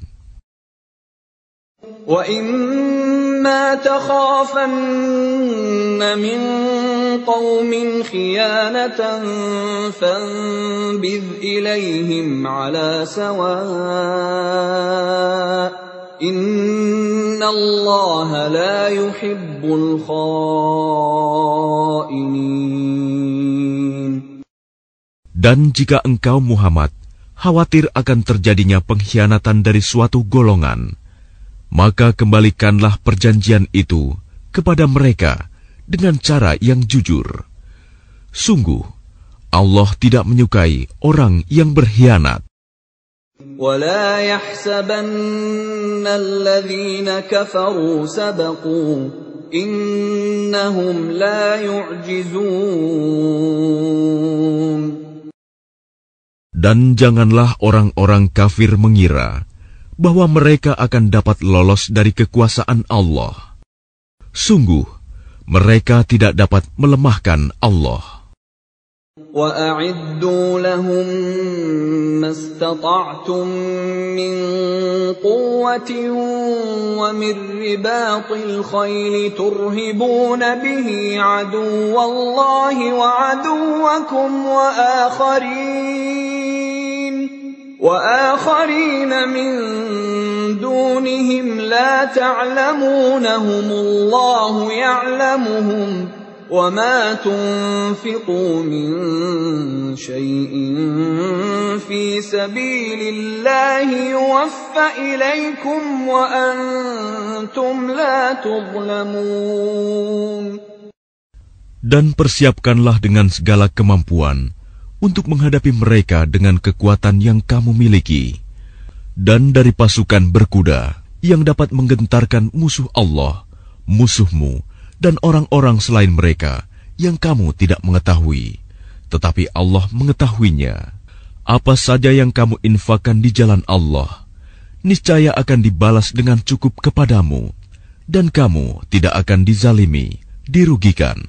وَإِمَّا تَخَافَنَّ مِنْ قَوْمٍ خِيَانَةً فَانبِذْ إِلَيْهِمْ عَلَى سَوَاءٍ إِنَّ اللَّهَ لَا يُحِبُّ الْخَائِنِينَ. Dan jika engkau Muhammad khawatir akan terjadinya pengkhianatan dari suatu golongan, maka kembalikanlah perjanjian itu kepada mereka dengan cara yang jujur. Sungguh, Allah tidak menyukai orang yang berkhianat. وَلَا يَحْسَبَنَّ الَّذِينَ كَفَرُوا سَبَقُوا إِنَّهُمْ لَا يُعْجِزُونَ. Dan janganlah orang-orang kafir mengira bahwa mereka akan dapat lolos dari kekuasaan Allah. Sungguh, mereka tidak dapat melemahkan Allah. وَأَعِدُّوا لَهُم مَّا اسْتَطَعْتُم مِّن قُوَّةٍ وَمِن رِّبَاطِ الْخَيْلِ تُرْهِبُونَ بِهِ عَدُوَّ اللَّهِ وَعَدُوَّكُمْ وآخرين من دونهم لا تعلمونهم الله يعلمهم وما تنفقوا من شيء في سبيل الله يوفى إليكم وأنتم لا تظلمون. Dan persiapkanlah dengan segala kemampuan untuk menghadapi mereka dengan kekuatan yang kamu miliki, dan dari pasukan berkuda yang dapat menggentarkan musuh Allah, musuhmu, dan orang-orang selain mereka yang kamu tidak mengetahui, tetapi Allah mengetahuinya. Apa saja yang kamu infakkan di jalan Allah, niscaya akan dibalas dengan cukup kepadamu, dan kamu tidak akan dizalimi, dirugikan.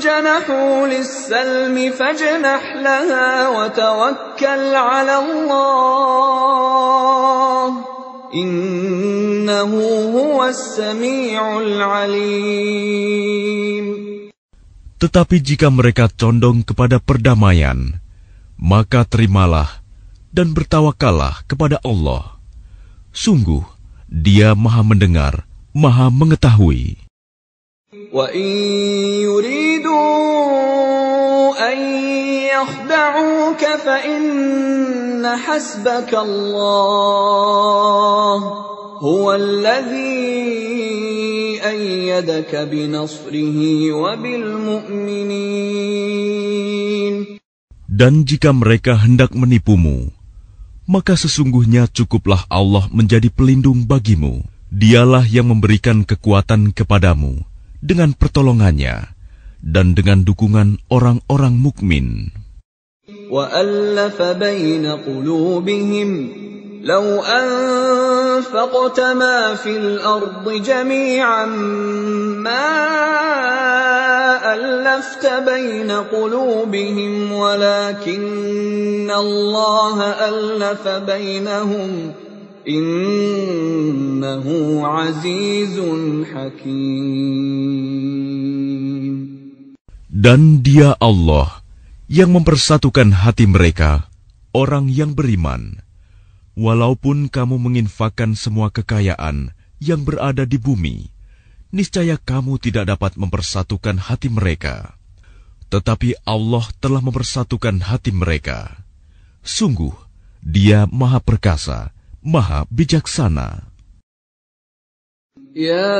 جنحوا للسلم فاجنح لها وتوكل على الله إنه هو السميع العليم. Tetapi jika mereka condong kepada perdamaian, maka terimalah dan bertawakallah kepada Allah. Sungguh, Dia Maha mendengar, Maha Mengetahui. وَإِن يُرِيدُوا أَن يَخْدَعُوكَ فَإِنَّ حَسْبَكَ اللَّهُ هُوَ الَّذِي أَيَّدَكَ بِنَصْرِهِ وَبِالْمُؤْمِنِينَ. Dan jika mereka hendak menipumu, maka sesungguhnya cukuplah Allah menjadi pelindung bagimu. Dialah yang memberikan kekuatan kepadamu dengan pertolongannya dan dengan dukungan orang-orang mukmin. وَأَلَّفَ بَيْنَ قُلُوبِهِمْ لَوْ أَنفَقْتَ مَا فِي الْأَرْضِ جَمِيعًا مَا أَلَّفْتَ بَيْنَ قُلُوبِهِمْ وَلَكِنَّ اللَّهَ أَلَّفَ بَيْنَهُمْ إِنَّهُ عَزِيزٌ حَكِيمٌ. Dan Dia Allah yang mempersatukan hati mereka, orang yang beriman. Walaupun kamu menginfakkan semua kekayaan yang berada di bumi, niscaya kamu tidak dapat mempersatukan hati mereka. Tetapi Allah telah mempersatukan hati mereka. Sungguh, Dia Maha Perkasa, Maha Bijaksana. يا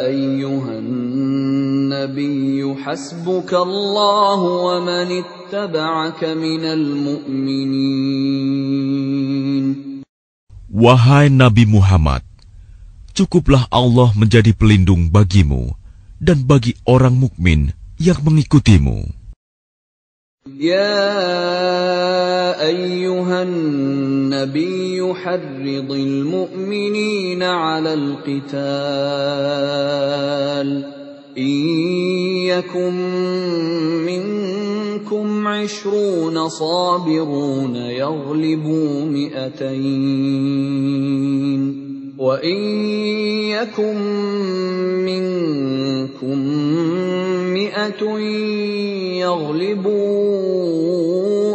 أيها النبي حسبك الله ومن اتبعك من المؤمنين. Wahai Nabi Muhammad, cukuplah Allah menjadi pelindung bagimu dan bagi orang mukmin yang mengikutimu. يا أيها النبي حرض المؤمنين على القتال إن يكن منكم 20 صابرون يغلبوا 200 وإن يكن منكم 100 يغلبوا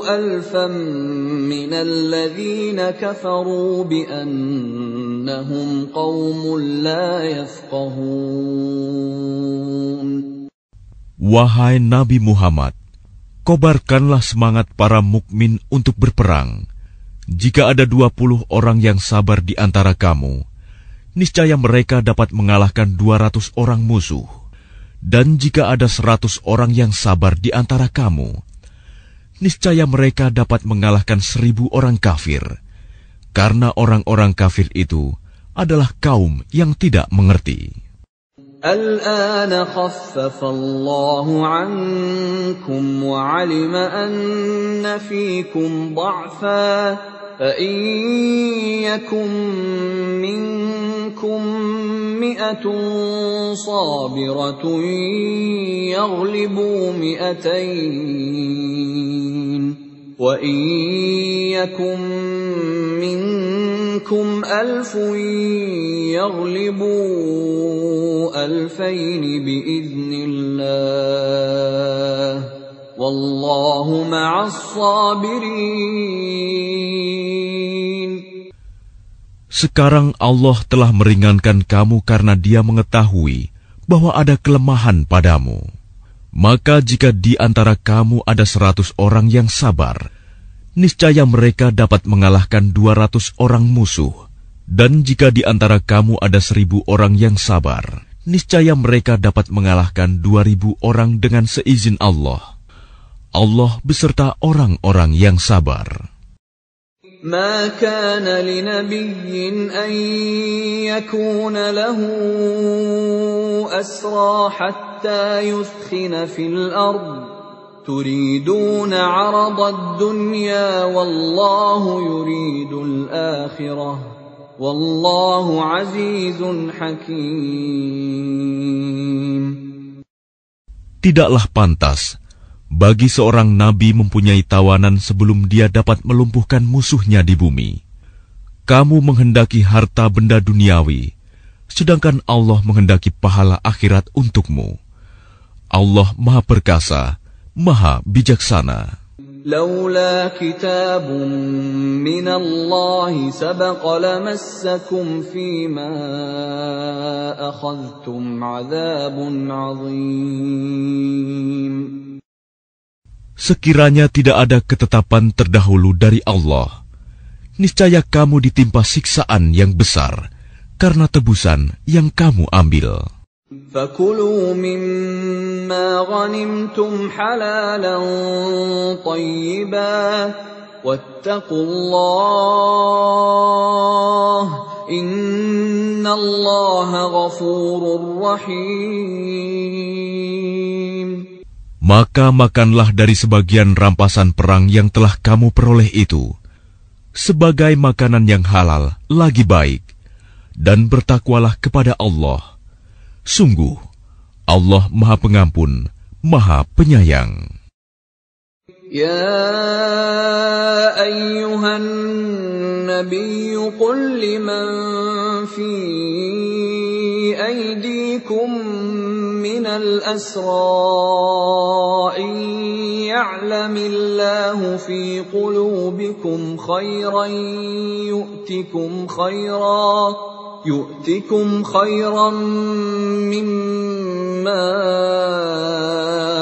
1000 من الذين كفروا بأنهم قوم لا يفقهون. Wahai Nabi Muhammad, kobarkanlah semangat para mukmin untuk berperang. Jika ada 20 orang yang sabar di antara kamu, niscaya mereka dapat mengalahkan 200 orang musuh. Dan jika ada 100 orang yang sabar di antara kamu, niscaya mereka dapat mengalahkan 1000 orang kafir. Karena orang-orang kafir itu adalah kaum yang tidak mengerti. الآن خفف الله عنكم وعلم أن فيكم ضعفا فإن يكن منكم 100 صابرة يغلبوا 200 وإن يكن منكم 1000 يغلبوا 2000 بإذن الله والله مع الصابرين. Sekarang Allah telah meringankan kamu karena Dia mengetahui bahwa ada kelemahan padamu. Maka jika di antara kamu ada 100 orang yang sabar, niscaya mereka dapat mengalahkan 200 orang musuh. Dan jika di antara kamu ada 1000 orang yang sabar, niscaya mereka dapat mengalahkan 2000 orang dengan seizin Allah. Allah beserta orang-orang yang sabar. ما كان لنبي أن يكون له أسرى حتى يثخن في الأرض تريدون عرض الدنيا والله يريد الآخرة والله عزيز حكيم. Tidaklah pantas bagi seorang nabi mempunyai tawanan sebelum dia dapat melumpuhkan musuhnya di bumi. Kamu menghendaki harta benda duniawi, sedangkan Allah menghendaki pahala akhirat untukmu. Allah Maha Perkasa, Maha Bijaksana. لولا كتاب من الله سبق لمسكم فيما أخذتم عذاب عظيم. Sekiranya tidak ada ketetapan terdahulu dari Allah, niscaya kamu ditimpa siksaan yang besar karena tebusan yang kamu ambil. فَكُلُوا مِمَّا غَنِمْتُمْ حَلَالًا طَيِّبًا وَاتَّقُوا اللَّهَ إِنَّ اللَّهَ غَفُورٌ رَّحِيمٌ. Maka makanlah dari sebagian rampasan perang yang telah kamu peroleh itu, sebagai makanan yang halal lagi baik, dan bertakwalah kepada Allah. Sungguh, Allah Maha Pengampun, Maha Penyayang. يا أيها النبي قل لمن في أيديكم من الأسرى إن يعلم الله في قلوبكم خيرا يؤتكم خيرا مما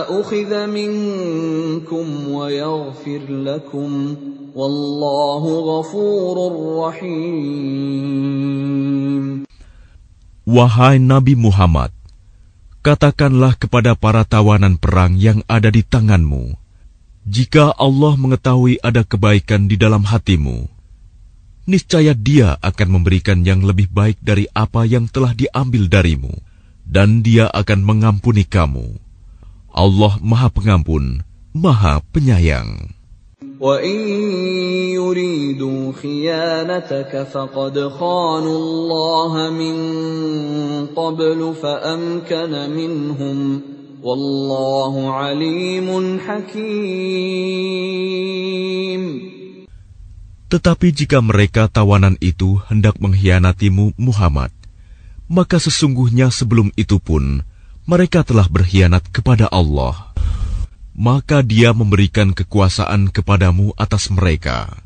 أخذ منكم ويغفر لكم والله غفور رحيم. Wahai Nabi Muhammad, katakanlah kepada para tawanan perang yang ada di tanganmu, jika Allah mengetahui ada kebaikan di dalam hatimu, niscaya Dia akan memberikan yang lebih baik dari apa yang telah diambil darimu, dan Dia akan mengampuni kamu. Allah Maha Pengampun, Maha Penyayang. وَإِن يُرِيدُوا خِيَانَتَكَ فَقَدْ خَانُوا اللَّهَ مِن قَبْلُ فَأَمْكَنَ مِنْهُمْ وَاللَّهُ عَلِيمٌ حَكِيمٌ. Tetapi jika mereka tawanan itu hendak mengkhianatimu Muhammad, maka sesungguhnya sebelum itu pun mereka telah berkhianat kepada Allah. Maka Dia memberikan kekuasaan kepadamu atas mereka.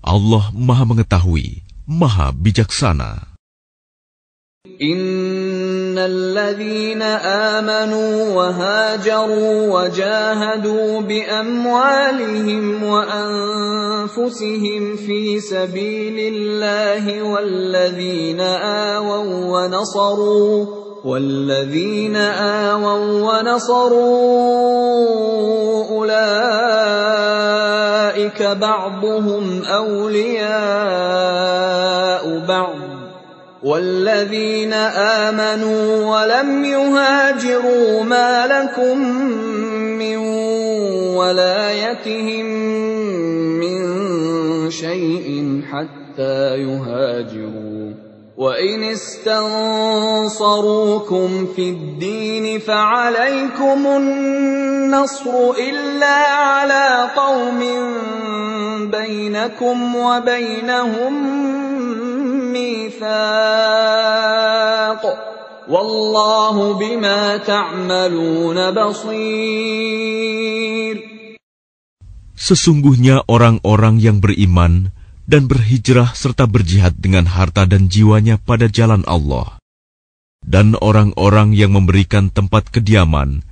Allah Maha Mengetahui, Maha Bijaksana. الذين آمنوا وهاجروا وجاهدوا بأموالهم وأنفسهم في سبيل الله والذين آووا ونصروا أولئك بعضهم أولياء بعض والذين آمنوا ولم يهاجروا ما لكم من ولايتهم من شيء حتى يهاجروا وإن استنصروكم في الدين فعليكم النصر إلا على قوم بينكم وبينهم ميثاق والله بما تعملون بصير. Sesungguhnya orang-orang yang beriman dan berhijrah serta berjihad dengan harta dan jiwanya pada jalan Allah, dan orang-orang yang memberikan tempat kediaman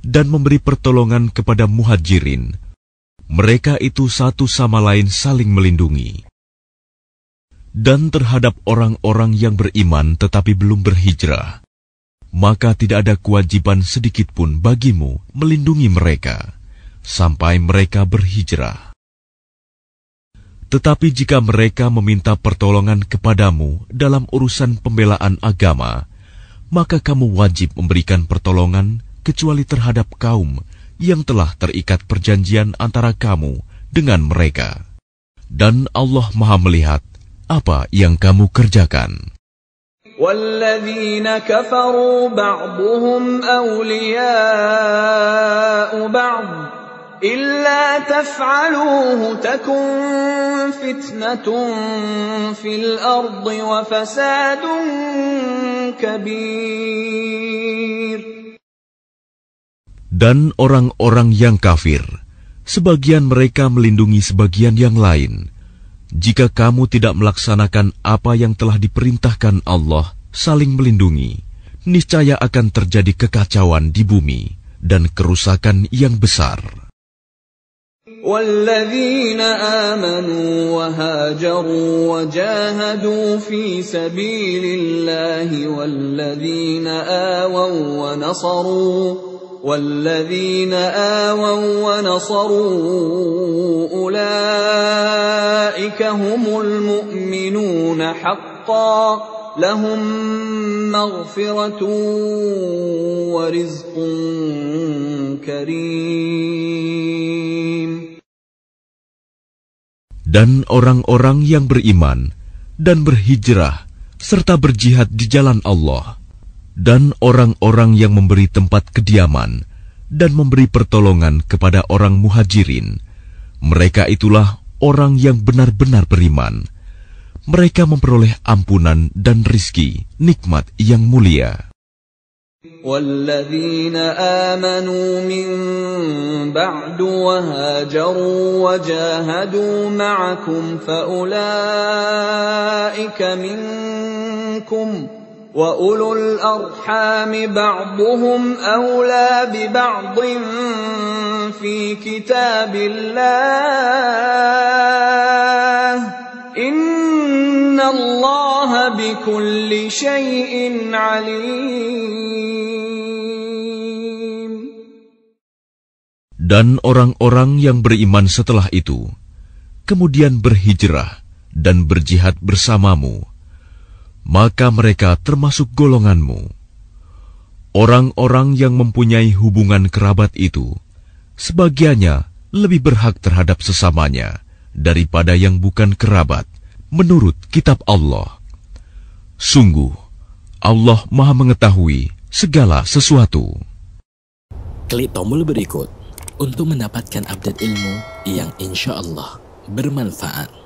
dan memberi pertolongan kepada muhajirin, mereka itu satu sama lain saling melindungi. Dan terhadap orang-orang yang beriman tetapi belum berhijrah, maka tidak ada kewajiban sedikitpun bagimu melindungi mereka sampai mereka berhijrah. Tetapi jika mereka meminta pertolongan kepadamu dalam urusan pembelaan agama, maka kamu wajib memberikan pertolongan kecuali terhadap kaum yang telah terikat perjanjian antara kamu dengan mereka. Dan Allah Maha melihat apa yang kamu kerjakan. وَالَّذِينَ كَفَرُوا بَعْضُهُمْ أَوْلِيَاءُ بَعْضٍ إِلَّا تَفْعَلُوهُ تَكُنْ فِتْنَةٌ فِي الْأَرْضِ وَفَسَادٌ كَبِيرٌ. Dan orang-orang yang kafir sebagian mereka melindungi sebagian yang lain. Jika kamu tidak melaksanakan apa yang telah diperintahkan Allah, saling melindungi, niscaya akan terjadi kekacauan di bumi dan kerusakan yang besar. وَالَّذِينَ آمَنُوا وَهَاجَرُوا وَجَاهَدُوا فِي سَبِيلِ اللَّهِ وَالَّذِينَ آوَوا وَّنَصَرُوا أُولَئِكَ هُمُ الْمُؤْمِنُونَ حَقًّا لَهُم مَّغْفِرَةٌ وَرِزْقٌ كَرِيمٌ. Dan orang-orang yang beriman dan berhijrah serta berjihad di jalan Allah, dan orang-orang yang memberi tempat kediaman dan memberi pertolongan kepada orang muhajirin, mereka itulah orang yang benar-benar beriman. Mereka memperoleh ampunan dan rizki, nikmat yang mulia. وَالَّذِينَ آمَنُوا مِن بَعْدُ وَهَاجَرُوا وَجَاهَدُوا مَعَكُمْ فَأُولَئِكَ مِنكُمْ وَأُولُو الْأَرْحَامِ بَعْضُهُمْ أَوْلَى بِبَعْضٍ فِي كِتَابِ اللَّهِ إِنَّ اللَّهَ بِكُلِّ شَيْءٍ عَلِيمٌ. Dan orang-orang yang beriman setelah itu, kemudian berhijrah dan berjihad bersamamu, maka mereka termasuk golonganmu. Orang-orang yang mempunyai hubungan kerabat itu, sebagiannya lebih berhak terhadap sesamanya daripada yang bukan kerabat, menurut kitab Allah. Sungguh, Allah Maha Mengetahui segala sesuatu. Klik tombol berikut untuk mendapatkan update ilmu yang insya Allah bermanfaat.